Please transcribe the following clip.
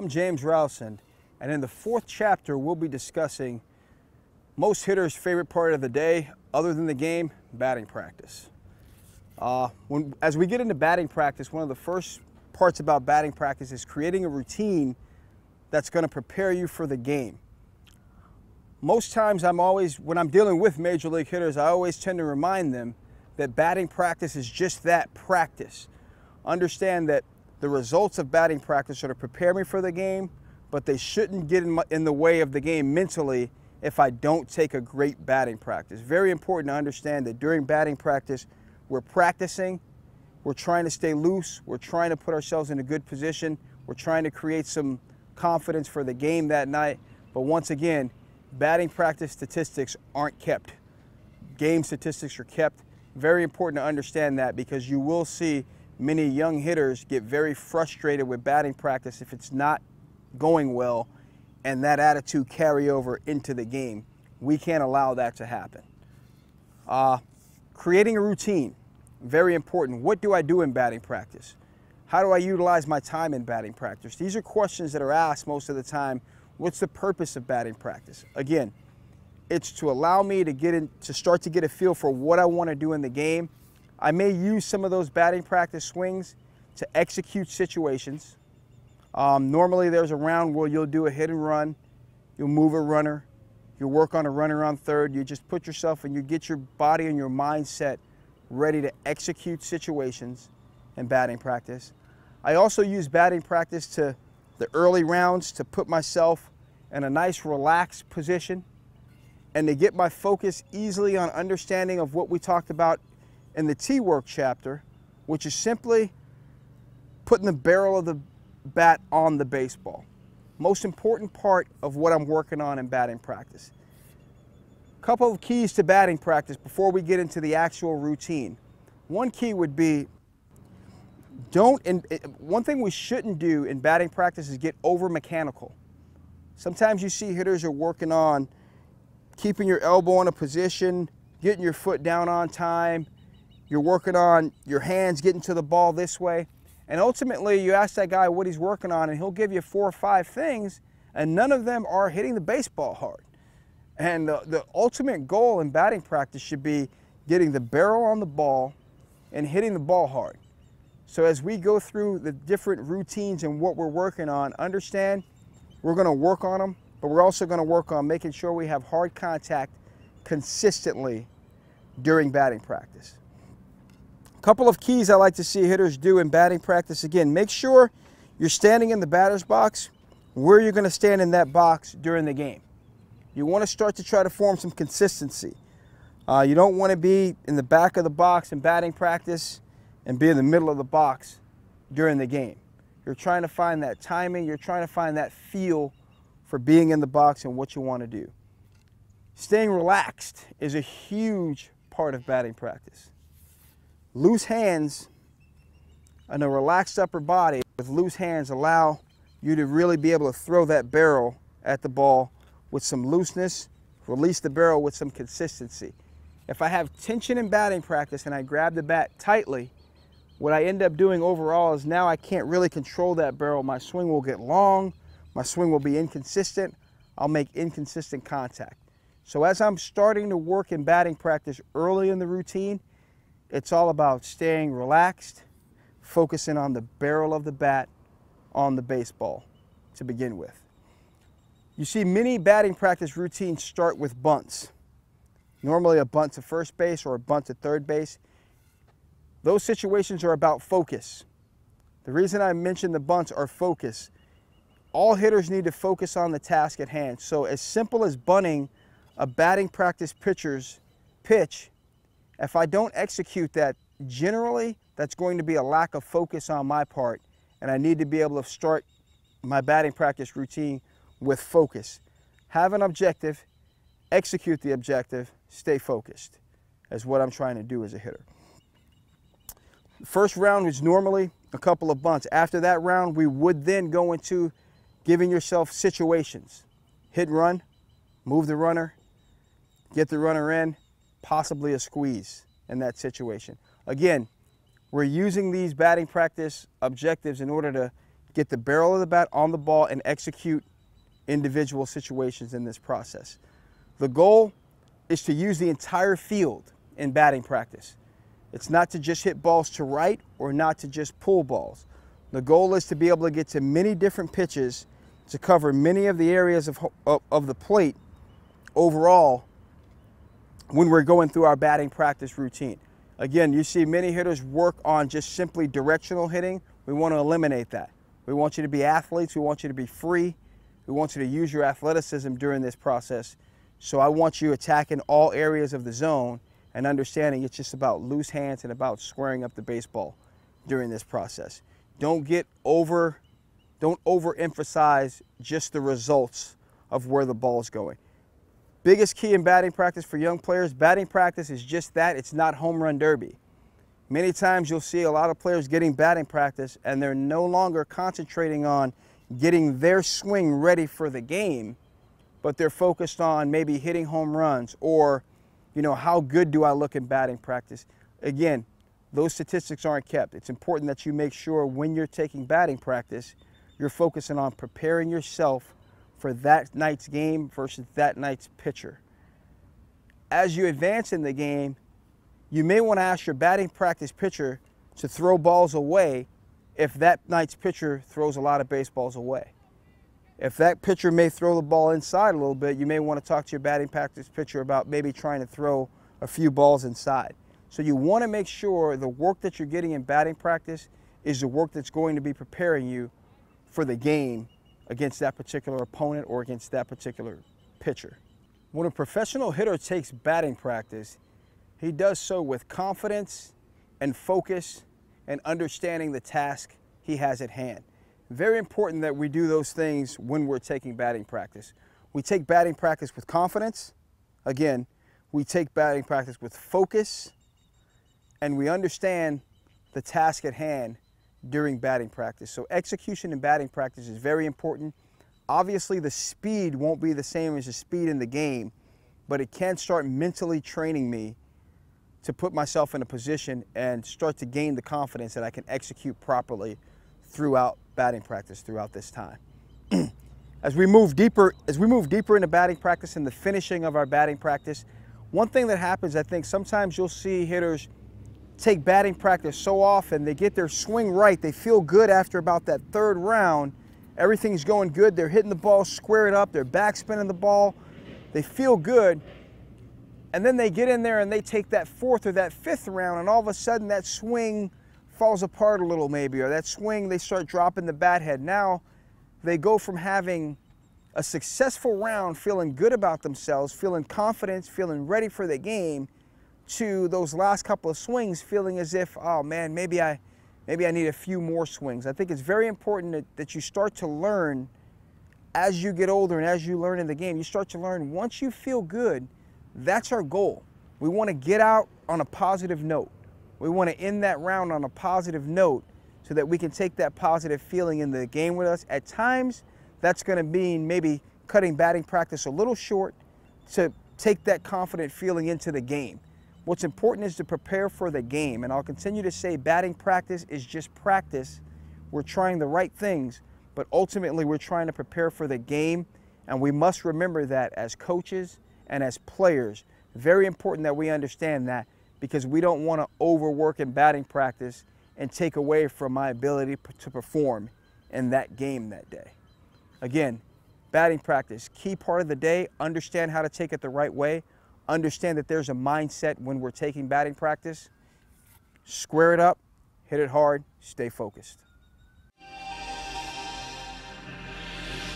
I'm James Rowson, and in the fourth chapter we'll be discussing most hitters' favorite part of the day, other than the game, batting practice. As we get into batting practice, one of the first parts about batting practice is creating a routine that's going to prepare you for the game. Most times when I'm dealing with major league hitters, I always tend to remind them that batting practice is just that, practice. Understand that the results of batting practice are to prepare me for the game, but they shouldn't get in the way of the game mentally if I don't take a great batting practice. Very important to understand that during batting practice, we're practicing, we're trying to stay loose, we're trying to put ourselves in a good position, we're trying to create some confidence for the game that night. But once again, batting practice statistics aren't kept. Game statistics are kept. Very important to understand that, because you will see many young hitters get very frustrated with batting practice if it's not going well, and that attitude carry over into the game. We can't allow that to happen. Creating a routine, very important. What do I do in batting practice? How do I utilize my time in batting practice? These are questions that are asked most of the time. What's the purpose of batting practice? Again, it's to allow me to start to get a feel for what I want to do in the game. I may use some of those batting practice swings to execute situations. Normally there's a round where you'll do a hit and run, you'll move a runner, you'll work on a runner on third, you just put yourself and you get your body and your mindset ready to execute situations in batting practice. I also use batting practice to the early rounds to put myself in a nice relaxed position and to get my focus easily on understanding of what we talked about in the T-work chapter, which is simply putting the barrel of the bat on the baseball. Most important part of what I'm working on in batting practice. A couple of keys to batting practice before we get into the actual routine. One key would be, one thing we shouldn't do in batting practice is get over mechanical. Sometimes you see hitters are working on keeping your elbow in a position, getting your foot down on time. You're working on your hands getting to the ball this way. And ultimately, you ask that guy what he's working on, and he'll give you 4 or 5 things, and none of them are hitting the baseball hard. And the ultimate goal in batting practice should be getting the barrel on the ball and hitting the ball hard. So as we go through the different routines and what we're working on, understand we're going to work on them, but we're also going to work on making sure we have hard contact consistently during batting practice. A couple of keys I like to see hitters do in batting practice. Again, make sure you're standing in the batter's box where you're going to stand in that box during the game. You want to start to try to form some consistency. You don't want to be in the back of the box in batting practice and be in the middle of the box during the game. You're trying to find that timing. You're trying to find that feel for being in the box and what you want to do. Staying relaxed is a huge part of batting practice. Loose hands and a relaxed upper body with loose hands allow you to really be able to throw that barrel at the ball with some looseness, release the barrel with some consistency. If I have tension in batting practice and I grab the bat tightly, what I end up doing overall is now I can't really control that barrel. My swing will get long, my swing will be inconsistent, I'll make inconsistent contact. So as I'm starting to work in batting practice early in the routine, it's all about staying relaxed, focusing on the barrel of the bat on the baseball to begin with. You see many batting practice routines start with bunts. Normally a bunt to first base or a bunt to third base. Those situations are about focus. The reason I mentioned the bunts are focus. All hitters need to focus on the task at hand. So as simple as bunting a batting practice pitcher's pitch, if I don't execute that, generally that's going to be a lack of focus on my part, and I need to be able to start my batting practice routine with focus. Have an objective, execute the objective, stay focused, is what I'm trying to do as a hitter. The first round is normally a couple of bunts. After that round, we would then go into giving yourself situations. Hit and run, move the runner, get the runner in, possibly a squeeze in that situation. Again, we're using these batting practice objectives in order to get the barrel of the bat on the ball, and execute individual situations in this process. The goal is to use the entire field in batting practice. It's not to just hit balls to right or not to just pull balls. The goal is to be able to get to many different pitches to cover many of the areas of the plate overall when we're going through our batting practice routine. Again, you see many hitters work on just simply directional hitting. We want to eliminate that. We want you to be athletes. We want you to be free. We want you to use your athleticism during this process. So I want you attacking all areas of the zone and understanding it's just about loose hands and about squaring up the baseball during this process. Don't overemphasize just the results of where the ball is going. Biggest key in batting practice for young players, batting practice is just that. It's not home run derby. Many times you'll see a lot of players getting batting practice and they're no longer concentrating on getting their swing ready for the game, but they're focused on maybe hitting home runs or, you know, how good do I look in batting practice? Again, those statistics aren't kept. It's important that you make sure when you're taking batting practice, you're focusing on preparing yourself for that night's game versus that night's pitcher. As you advance in the game, you may want to ask your batting practice pitcher to throw balls away if that night's pitcher throws a lot of baseballs away. If that pitcher may throw the ball inside a little bit, you may want to talk to your batting practice pitcher about maybe trying to throw a few balls inside. So you want to make sure the work that you're getting in batting practice is the work that's going to be preparing you for the game against that particular opponent or against that particular pitcher. When a professional hitter takes batting practice, he does so with confidence and focus and understanding the task he has at hand. Very important that we do those things when we're taking batting practice. We take batting practice with confidence. Again, we take batting practice with focus, and we understand the task at hand during batting practice. So execution in batting practice is very important. Obviously, the speed won't be the same as the speed in the game, but it can start mentally training me to put myself in a position and start to gain the confidence that I can execute properly throughout batting practice throughout this time. As we move deeper into batting practice and the finishing of our batting practice, one thing that happens, I think sometimes you'll see hitters take batting practice so often, they get their swing right, they feel good after about that third round, everything's going good, they're hitting the ball squared up, they're backspinning the ball, they feel good, and then they get in there and they take that fourth or that fifth round, and all of a sudden that swing falls apart a little maybe, or that swing, they start dropping the bat head. Now they go from having a successful round, feeling good about themselves, feeling confident, feeling ready for the game, to those last couple of swings feeling as if, oh man, maybe I need a few more swings. I think it's very important that you start to learn as you get older and as you learn in the game. You start to learn once you feel good, that's our goal. We want to get out on a positive note. We want to end that round on a positive note so that we can take that positive feeling in the game with us. At times, that's going to mean maybe cutting batting practice a little short to take that confident feeling into the game. What's important is to prepare for the game, and I'll continue to say batting practice is just practice. We're trying the right things, but ultimately we're trying to prepare for the game, and we must remember that as coaches and as players. Very important that we understand that, because we don't want to overwork in batting practice and take away from my ability to perform in that game that day. Again, batting practice, key part of the day, understand how to take it the right way. Understand that there's a mindset when we're taking batting practice. Square it up, hit it hard, stay focused.